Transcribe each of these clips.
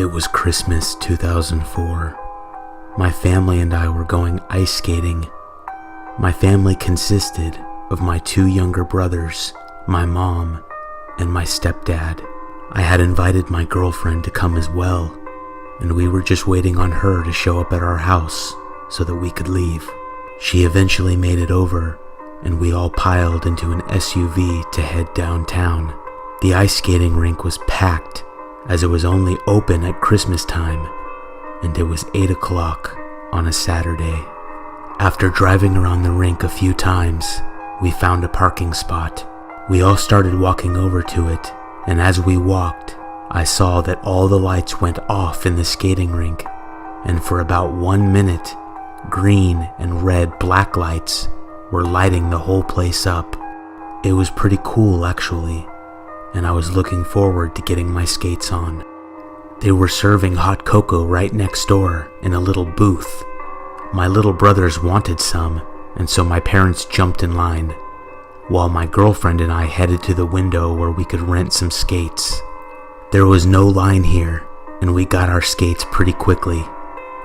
It was Christmas 2004. My family and I were going ice skating. My family consisted of my two younger brothers, my mom, and my stepdad. I had invited my girlfriend to come as well, and we were just waiting on her to show up at our house so that we could leave. She eventually made it over, and we all piled into an SUV to head downtown. The ice skating rink was packed, as it was only open at Christmas time, and it was 8 o'clock on a Saturday. After driving around the rink a few times, we found a parking spot. We all started walking over to it, and as we walked, I saw that all the lights went off in the skating rink, and for about 1 minute, green and red black lights were lighting the whole place up. It was pretty cool actually, and I was looking forward to getting my skates on. They were serving hot cocoa right next door in a little booth. My little brothers wanted some, and so my parents jumped in line, while my girlfriend and I headed to the window where we could rent some skates. There was no line here, and we got our skates pretty quickly.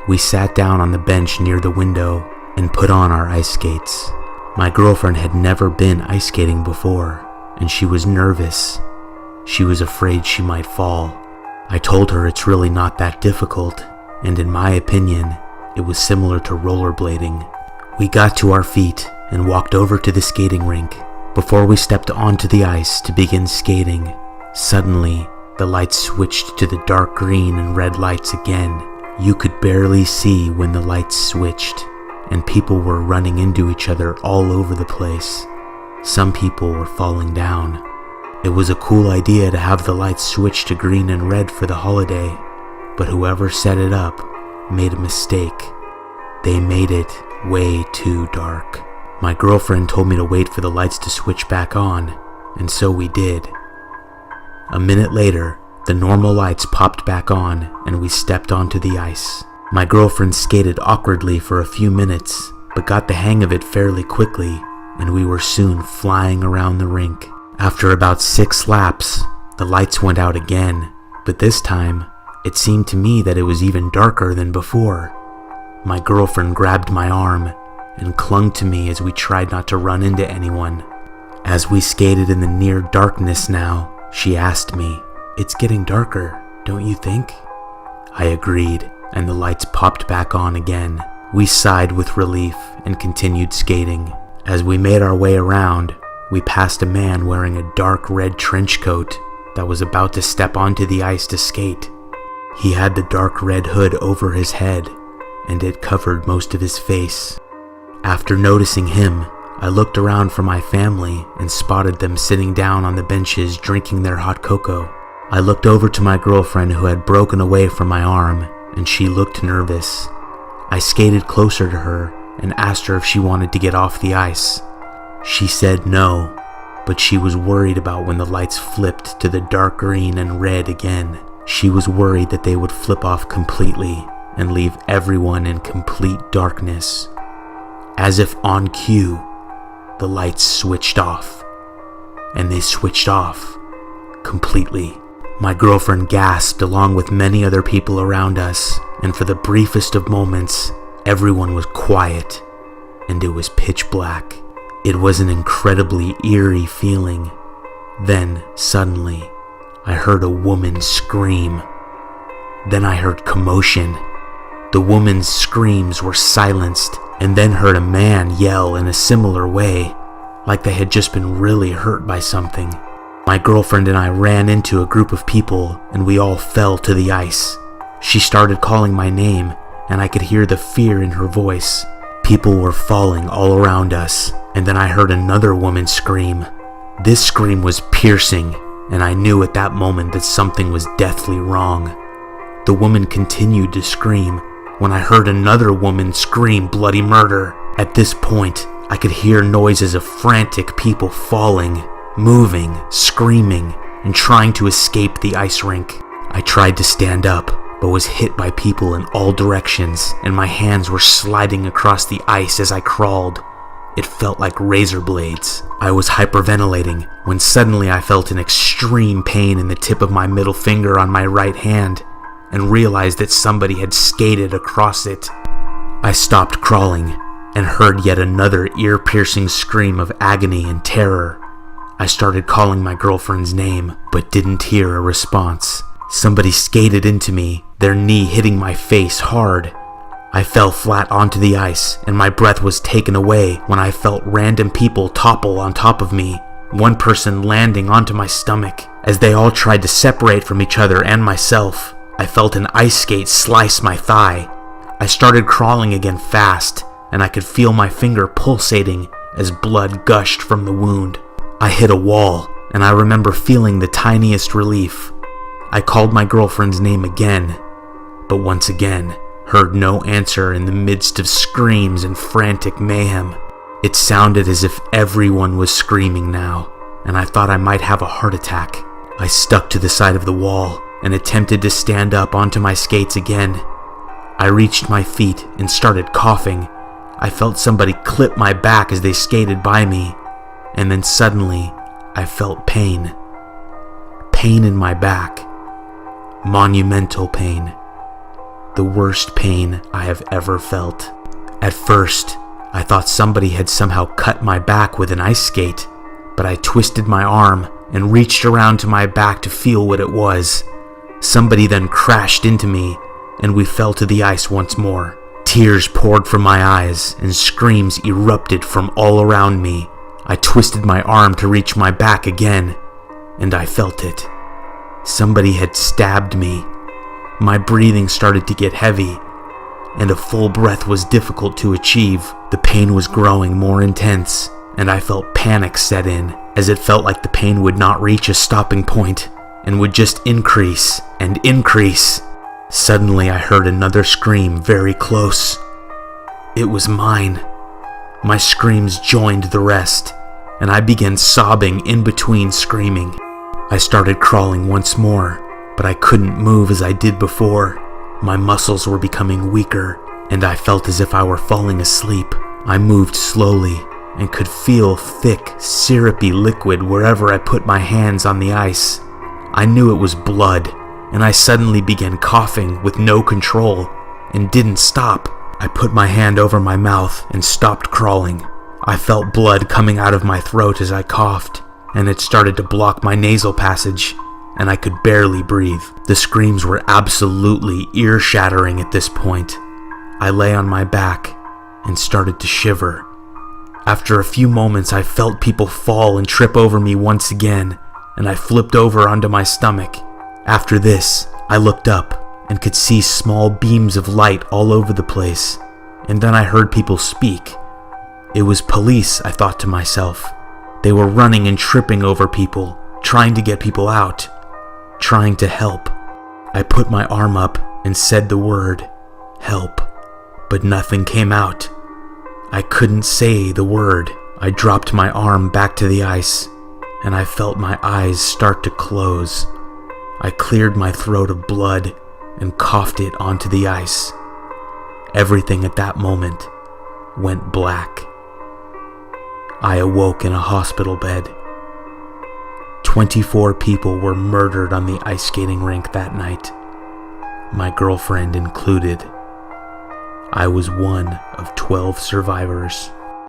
We sat down on the bench near the window and put on our ice skates. My girlfriend had never been ice skating before, and she was nervous. She was afraid she might fall. I told her it's really not that difficult, and in my opinion, it was similar to rollerblading. We got to our feet and walked over to the skating rink. Before we stepped onto the ice to begin skating, suddenly the lights switched to the dark green and red lights again. You could barely see when the lights switched, and people were running into each other all over the place. Some people were falling down. It was a cool idea to have the lights switch to green and red for the holiday, but whoever set it up made a mistake. They made it way too dark. My girlfriend told me to wait for the lights to switch back on, and so we did. A minute later, the normal lights popped back on, and we stepped onto the ice. My girlfriend skated awkwardly for a few minutes, but got the hang of it fairly quickly, and we were soon flying around the rink. After about 6 laps, the lights went out again, but this time, it seemed to me that it was even darker than before. My girlfriend grabbed my arm and clung to me as we tried not to run into anyone. As we skated in the near darkness now, she asked me, "It's getting darker, don't you think?" I agreed, and the lights popped back on again. We sighed with relief and continued skating. As we made our way around, we passed a man wearing a dark red trench coat that was about to step onto the ice to skate. He had the dark red hood over his head, and it covered most of his face. After noticing him, I looked around for my family and spotted them sitting down on the benches drinking their hot cocoa. I looked over to my girlfriend who had broken away from my arm, and she looked nervous. I skated closer to her and asked her if she wanted to get off the ice. She said no, but she was worried about when the lights flipped to the dark green and red again. She was worried that they would flip off completely and leave everyone in complete darkness. As if on cue, the lights switched off, and they switched off completely. My girlfriend gasped along with many other people around us, and for the briefest of moments, everyone was quiet, and it was pitch black. It was an incredibly eerie feeling. Then, suddenly, I heard a woman scream. Then I heard commotion. The woman's screams were silenced, and then heard a man yell in a similar way, like they had just been really hurt by something. My girlfriend and I ran into a group of people, and we all fell to the ice. She started calling my name, and I could hear the fear in her voice. People were falling all around us, and then I heard another woman scream. This scream was piercing, and I knew at that moment that something was deathly wrong. The woman continued to scream when I heard another woman scream bloody murder. At this point, I could hear noises of frantic people falling, moving, screaming, and trying to escape the ice rink. I tried to stand up, but was hit by people in all directions, and my hands were sliding across the ice as I crawled. It felt like razor blades. I was hyperventilating when suddenly I felt an extreme pain in the tip of my middle finger on my right hand, and realized that somebody had skated across it. I stopped crawling and heard yet another ear-piercing scream of agony and terror. I started calling my girlfriend's name, but didn't hear a response. Somebody skated into me, their knee hitting my face hard. I fell flat onto the ice, and my breath was taken away when I felt random people topple on top of me, one person landing onto my stomach. As they all tried to separate from each other and myself, I felt an ice skate slice my thigh. I started crawling again fast, and I could feel my finger pulsating as blood gushed from the wound. I hit a wall, and I remember feeling the tiniest relief. I called my girlfriend's name again, but once again heard no answer in the midst of screams and frantic mayhem. It sounded as if everyone was screaming now, and I thought I might have a heart attack. I stuck to the side of the wall and attempted to stand up onto my skates again. I reached my feet and started coughing. I felt somebody clip my back as they skated by me, and then suddenly I felt pain. Pain in my back. Monumental pain. The worst pain I have ever felt. At first, I thought somebody had somehow cut my back with an ice skate, but I twisted my arm and reached around to my back to feel what it was. Somebody then crashed into me, and we fell to the ice once more. Tears poured from my eyes, and screams erupted from all around me. I twisted my arm to reach my back again, and I felt it. Somebody had stabbed me. My breathing started to get heavy, and a full breath was difficult to achieve. The pain was growing more intense, and I felt panic set in, as it felt like the pain would not reach a stopping point, and would just increase and increase. Suddenly I heard another scream very close. It was mine. My screams joined the rest, and I began sobbing in between screaming. I started crawling once more, but I couldn't move as I did before. My muscles were becoming weaker, and I felt as if I were falling asleep. I moved slowly and could feel thick, syrupy liquid wherever I put my hands on the ice. I knew it was blood, and I suddenly began coughing with no control, and didn't stop. I put my hand over my mouth and stopped crawling. I felt blood coming out of my throat as I coughed, and it started to block my nasal passage, and I could barely breathe. The screams were absolutely ear-shattering at this point. I lay on my back and started to shiver. After a few moments, I felt people fall and trip over me once again, and I flipped over onto my stomach. After this, I looked up and could see small beams of light all over the place, and then I heard people speak. It was police, I thought to myself. They were running and tripping over people, trying to get people out, trying to help. I put my arm up and said the word, help, but nothing came out. I couldn't say the word. I dropped my arm back to the ice, and I felt my eyes start to close. I cleared my throat of blood and coughed it onto the ice. Everything at that moment went black. I awoke in a hospital bed. 24 people were murdered on the ice skating rink that night, my girlfriend included. I was one of 12 survivors.